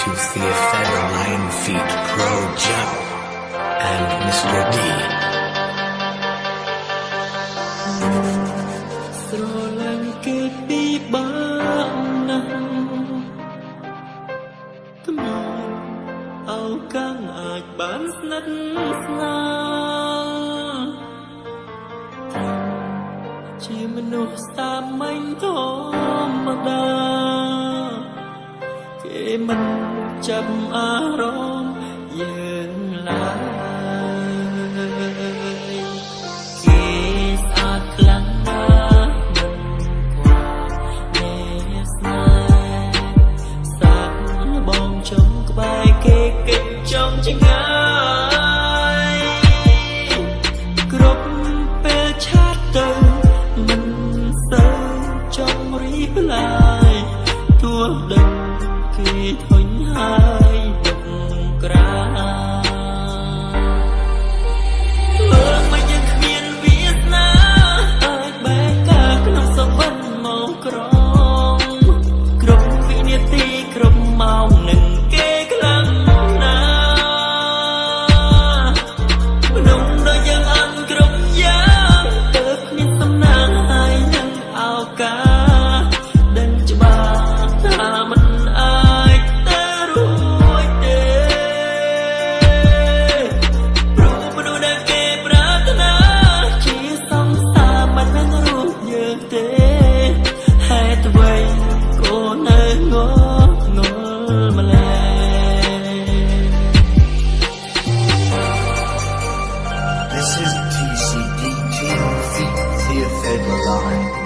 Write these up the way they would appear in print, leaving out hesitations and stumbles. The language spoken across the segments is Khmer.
to Theophedra Line Feet Pro Gel and Mr. D. Chỉមនុស្សសាមញ្ញធម្មតាគេមិនចាប់អារម្មណ៍យើងឡើយគេស្អាតខ្លាំងណាស់មិនខ្វល់អ្នកស្នេហ៍សាក់បងចង់ក្បែរគេកិច្ចចង់ចង្អាយគ្រប់ពេលឆាតទៅមិនសូវចង់រីកឡើយទោះដឹងគេធុញហើយទុកក្រៅធ្វើមកយើងគ្មានវាសនាអាចបែកការក្នុងសវណ្ណមកក្រងគ្រប់វិនាទីគ្រប់ម៉ោងនឹងគេខ្លាំងណាស់មនុស្សដូចយើងអន់គ្រប់យ៉ាងទៅគ្មានសំណាងហើយនឹងឱកាសដឹងច្បាស់ថាមិនអាចទៅរួចទេព្រោះមនុស្សដែលគេប្រាថ្នាជាសង្សារមិននឹងរូបយើងទេហេតុអ្វីក៏នៅងល់ម្ល៉េះ This is TCD Team Feet Theophedra Line.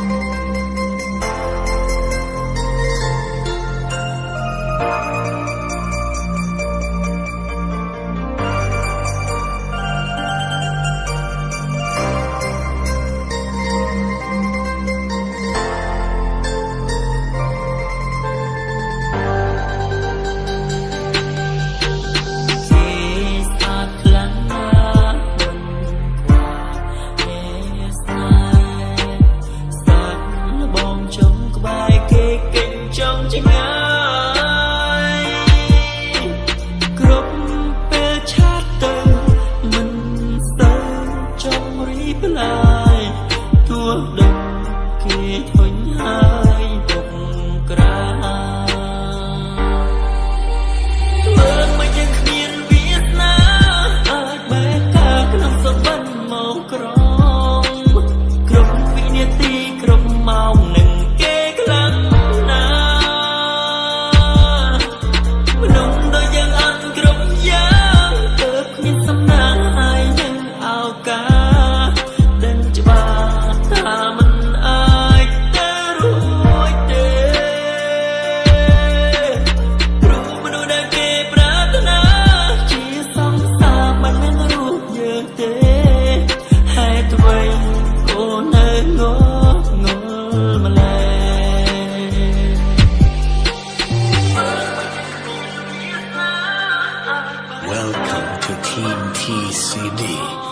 trong chính aiគ្រប់ពេលឆាតទៅមិនសូវចង់រីកឡើយទោះដឹងគេធុញហើយទុកក្រៅធ្វើមកយើងគ្មានវាសនាអាចបែកការក្នុងសវណ្ណមកក្រងគ្រប់វិនាទីគ្រប់ម៉ោងនឹងគេខ្លាំងWelcome to Team TCD.